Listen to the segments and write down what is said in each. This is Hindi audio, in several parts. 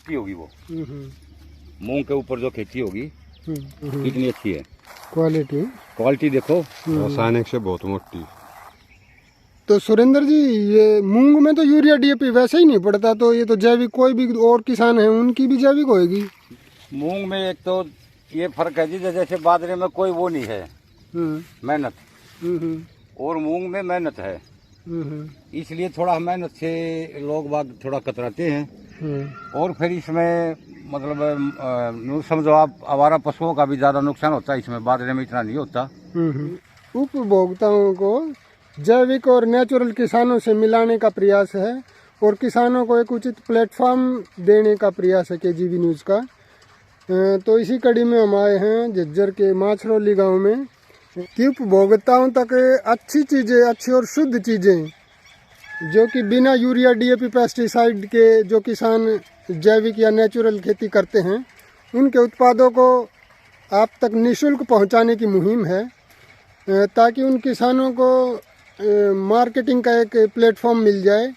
खेती होगी वो। मूंग के ऊपर जो खेती होगी कितनी अच्छी है, क्वालिटी देखो, रासायनिक से बहुत मोटी। तो सुरेंद्र जी, ये मूंग में तो यूरिया डीएपी वैसे ही नहीं पड़ता, तो ये तो जैविक, कोई भी और किसान है उनकी भी जैविक होएगी। मूंग में एक तो ये फर्क है जी, जैसे बाजरे में कोई वो नहीं है मेहनत, और मूंग में मेहनत है, इसलिए थोड़ा मेहनत से लोग बाग थोड़ा कतराते हैं। और फिर इसमें मतलब समझो आप, आवारा पशुओं का भी ज्यादा नुकसान होता है इसमें, बाजरे में इतना नहीं होता। उपभोक्ताओं को जैविक और नेचुरल किसानों से मिलाने का प्रयास है और किसानों को एक उचित प्लेटफॉर्म देने का प्रयास है केजीबी न्यूज़ का। तो इसी कड़ी में हम आए हैं झज्जर के माछरौली गांव में कि उपभोक्ताओं तक अच्छी चीज़ें, अच्छी और शुद्ध चीज़ें जो कि बिना यूरिया डीएपी पेस्टिसाइड के जो किसान जैविक या नेचुरल खेती करते हैं, उनके उत्पादों को आप तक निःशुल्क पहुंचाने की मुहिम है, ताकि उन किसानों को मार्केटिंग का एक प्लेटफॉर्म मिल जाए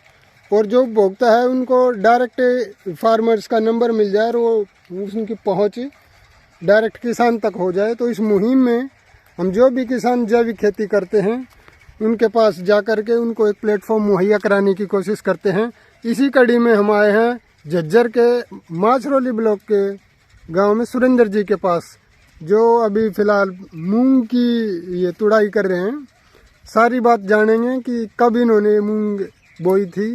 और जो उपभोक्ता है उनको डायरेक्ट फार्मर्स का नंबर मिल जाए और वो उनकी पहुंच डायरेक्ट किसान तक हो जाए। तो इस मुहिम में हम जो भी किसान जैविक खेती करते हैं उनके पास जा कर के उनको एक प्लेटफॉर्म मुहैया कराने की कोशिश करते हैं। इसी कड़ी में हम आए हैं झज्जर के माछरौली ब्लॉक के गांव में सुरेंद्र जी के पास, जो अभी फ़िलहाल मूंग की ये तुड़ाई कर रहे हैं। सारी बात जानेंगे कि कब इन्होंने मूंग बोई थी,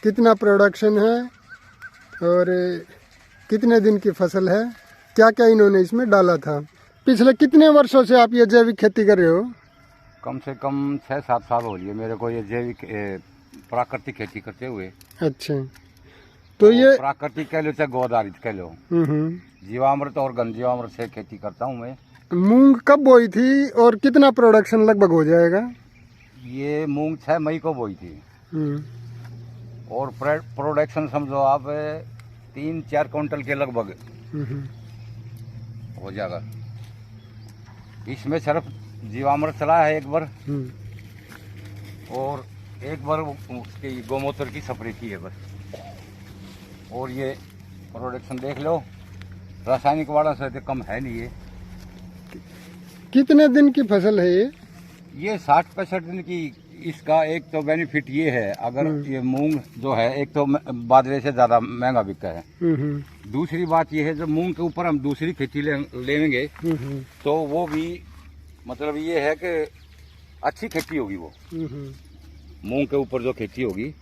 कितना प्रोडक्शन है और कितने दिन की फसल है, क्या क्या इन्होंने इसमें डाला था। पिछले कितने वर्षों से आप ये जैविक खेती कर रहे हो? कम से कम 6-7 साल हो लिए मेरे को ये जैविक प्राकृतिक खेती करते हुए। अच्छा, तो ये प्राकृतिक कह लो चाहे गौधारित कह लो, जीवामृत और घन जीवामृत से खेती करता हूँ मैं। मूंग कब बोई थी और कितना प्रोडक्शन लगभग हो जाएगा? ये मूंग 6 मई को बोई थी और प्रोडक्शन समझो आप 3-4 क्विंटल के लगभग हो जाएगा। इसमें सिर्फ जीवामृत चला है एक बार और एक बार उसकी गौमूत्र की स्प्रे की है बस। और ये प्रोडक्शन देख लो, रासायनिक वाला से तो कम है नहीं। ये कितने दिन की फसल है ये? 60-65 दिन की। इसका एक तो बेनिफिट ये है, अगर ये मूंग जो है एक तो बाजरे से ज्यादा महंगा बिकता है, दूसरी बात ये है जब मूंग के ऊपर हम दूसरी खेती लेंगे तो वो भी मतलब ये है कि अच्छी खेती होगी वो। मूंग के ऊपर जो खेती होगी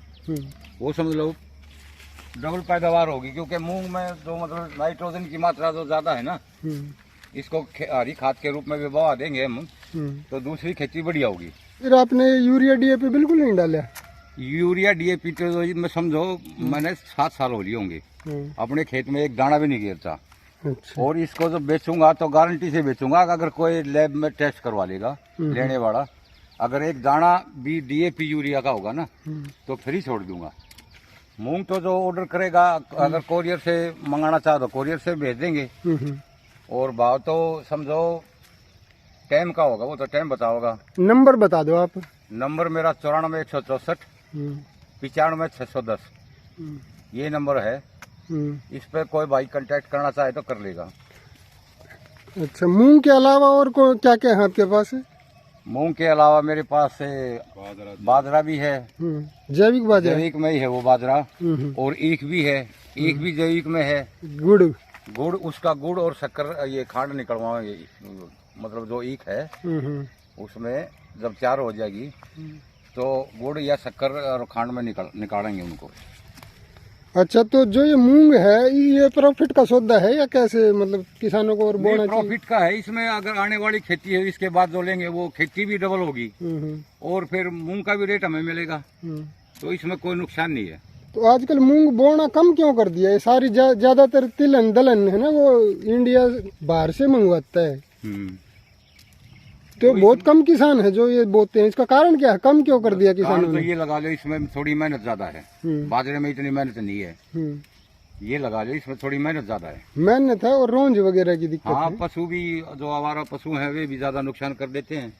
वो समझ लो डबल पैदावार होगी, क्योंकि मूंग में जो मतलब नाइट्रोजन की मात्रा जो ज्यादा है ना, इसको हरी खाद के रूप में भी बहा देंगे हम तो दूसरी खेती बढ़िया होगी। फिर आपने यूरिया डीएपी बिल्कुल नहीं डाला? यूरिया डीएपी तो मैं समझो मैंने 7 साल हो लिए होंगे अपने खेत में एक दाना भी नहीं गिरता। अच्छा। और इसको जब बेचूंगा तो गारंटी से बेचूंगा, अगर कोई लैब में टेस्ट करवा लेगा लेने वाला, अगर एक दाना भी डीएपी यूरिया का होगा ना तो फ्री छोड़ दूंगा। मूंग तो जो ऑर्डर करेगा, अगर कोरियर से मंगाना चाहो तो कोरियर से भेज देंगे, और भाव तो समझो टाइम का होगा, वो तो टाइम बताओगा। नंबर बता दो आप। नंबर मेरा 94-164 95-610 ये नंबर है। इस पे कोई भाई कांटेक्ट करना चाहे तो कर लेगा। अच्छा, मूंग के अलावा और क्या क्या है आपके पास? मूंग के अलावा मेरे पास बाजरा भी है, जैविक बाजरा, जैविक में ही है वो बाजरा, और ईख भी है, ईख भी जैविक में है। गुड़ उसका गुड़ और शक्कर ये खांड निकलवाएंगे, मतलब जो ईख है उसमें जब तैयार हो जाएगी तो गुड़ या शक्कर और खांड में निकालेंगे उनको। अच्छा, तो जो ये मूंग है ये प्रॉफिट का सौदा है या कैसे, मतलब किसानों को और बोना चाहिए? प्रॉफिट का है। इसमें अगर आने वाली खेती है इसके बाद जो लेंगे वो खेती भी डबल होगी और फिर मूंग का भी रेट हमें मिलेगा, तो इसमें कोई नुकसान नहीं है। तो आजकल मूंग बोना कम क्यों कर दिया है? सारी ज्यादातर तिलहन दलहन है ना, वो इंडिया बाहर से मंगवाता है, तो बहुत कम किसान है जो ये बोते हैं। इसका कारण क्या है, कम क्यों कर दिया किसानों ने? तो ये लगा लो, इसमें थोड़ी मेहनत ज्यादा है, बाजरे में इतनी मेहनत नहीं है। ये लगा लो, इसमें थोड़ी मेहनत ज्यादा है। मेहनत है और रोंज वगैरह की दिक्कत है। पशु भी जो आवारा पशु है वे भी ज्यादा नुकसान कर देते हैं,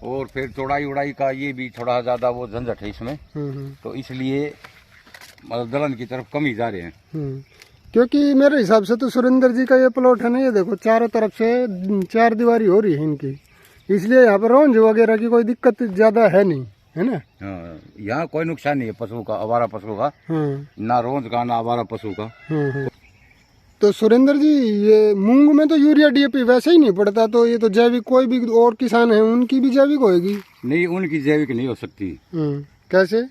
और फिर तोड़ाई उड़ाई का ये भी थोड़ा ज्यादा वो झंझट है इसमें, तो इसलिए मतलब दलहन की तरफ कम ही जा रहे हैं। क्योंकि मेरे हिसाब से तो सुरेंद्र जी का ये प्लॉट है ना, ये देखो चारों तरफ से चार दीवारी हो रही है इनकी, इसलिए यहाँ पर रोंज वगैरह की कोई दिक्कत ज्यादा है नहीं, है ना। हाँ, यहाँ कोई नुकसान नहीं है पशुओं का, आवारा पशुओं का, ना रोंज का ना आवारा पशु का। तो सुरेंद्र जी, ये मूंग में तो यूरिया डीएपी वैसे ही नहीं पड़ता, तो ये तो जैविक कोई भी और किसान है उनकी भी जैविक होगी? नहीं, उनकी जैविक नहीं हो सकती। कैसे?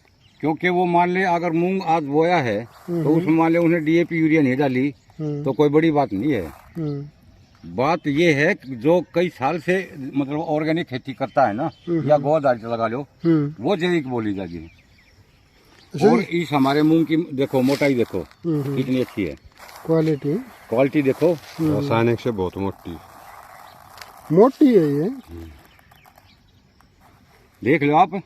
क्योंकि वो मान ले अगर मूंग आज बोया है तो उसमें मान ले उन्हें डीएपी यूरिया नहीं डाली तो कोई बड़ी बात नहीं है। बात ये है कि जो कई साल से मतलब ऑर्गेनिक खेती करता है ना, या गोद आदि लगा लो, वो जैविक बोली जाती है। और इस हमारे मूंग की देखो मोटाई देखो कितनी अच्छी है, क्वालिटी देखो, रासायनिक से बहुत मोटी है ये, देख लो आप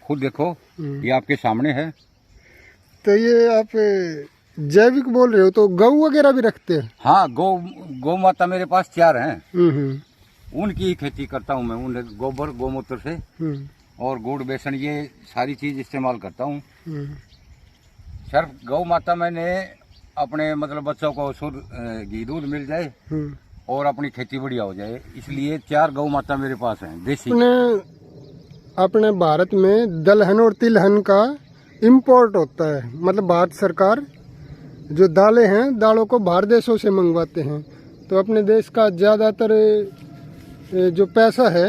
खुद देखो, ये आपके सामने है। तो ये आप जैविक बोल रहे हो तो गौ वगैरह भी रखते हैं? हाँ, गौ माता मेरे पास 4 हैं, उनकी ही खेती करता हूँ मैं। उन गोबर गौमूत्र से और गुड़ बेसन ये सारी चीज इस्तेमाल करता हूँ। सिर्फ गौ माता मैंने अपने मतलब बच्चों को शुद्ध घी दूध मिल जाए और अपनी खेती बढ़िया हो जाए, इसलिए 4 गौ माता मेरे पास हैं देसी। अपने भारत में दलहन और तिलहन का इम्पोर्ट होता है, मतलब भारत सरकार जो दालें हैं, दालों को बाहर देशों से मंगवाते हैं, तो अपने देश का ज़्यादातर जो पैसा है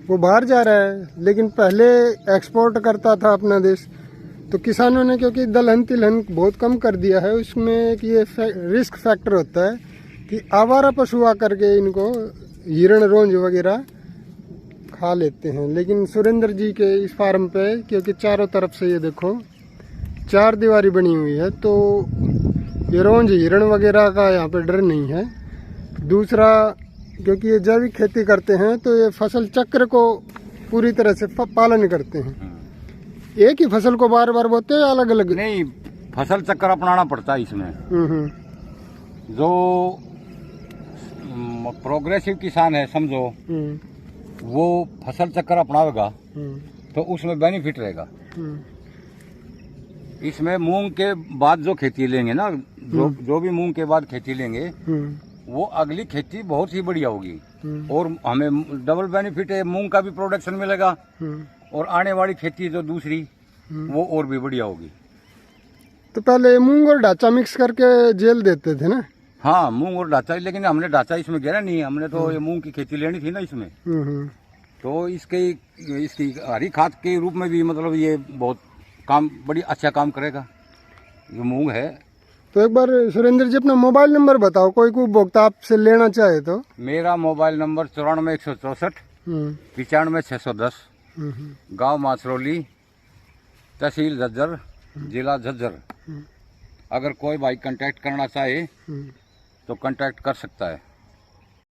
वो बाहर जा रहा है, लेकिन पहले एक्सपोर्ट करता था अपना देश। तो किसानों ने क्योंकि दलहन तिलहन बहुत कम कर दिया है, उसमें एक ये रिस्क फैक्टर होता है कि आवारा पशु आकर के इनको हिरण रोंज वगैरह खा लेते हैं। लेकिन सुरेंद्र जी के इस फार्म पे क्योंकि चारों तरफ से ये देखो 4 दीवारी बनी हुई है, तो ये रोंज हिरण वगैरह का यहाँ पे डर नहीं है। दूसरा, क्योंकि ये जैविक खेती करते हैं तो ये फसल चक्र को पूरी तरह से पालन करते हैं। एक ही फसल को बार बार बोते हैं, अलग अलग नहीं, फसल चक्कर अपनाना पड़ता है इसमें। जो प्रोग्रेसिव किसान है समझो, वो फसल चक्कर अपनावेगा तो उसमें बेनिफिट रहेगा। इसमें मूंग के बाद जो खेती लेंगे ना, जो भी मूंग के बाद खेती लेंगे वो अगली खेती बहुत ही बढ़िया होगी और हमें डबल बेनिफिट है, मूंग का भी प्रोडक्शन मिलेगा और आने वाली खेती जो दूसरी वो और भी बढ़िया होगी। तो पहले मूंग और ढांचा मिक्स करके जेल देते थे ना? हाँ, मूंग और ढांचा, लेकिन हमने ढांचा इसमें गिरा नहीं, हमने तो ये मूंग की खेती लेनी थी ना इसमें। तो इसकी हरी खाद के रूप में भी मतलब ये बहुत बड़ी अच्छा काम करेगा ये मूंग है। तो एक बार सुरेंद्र जी अपना मोबाइल नंबर बताओ, कोई उपभोक्ता आपसे लेना चाहे तो। मेरा मोबाइल नंबर 94 164 95 610, गाँव माछरौली, तहसील झज्जर, जिला झज्जर। अगर कोई भाई कांटेक्ट करना चाहे तो कांटेक्ट कर सकता है।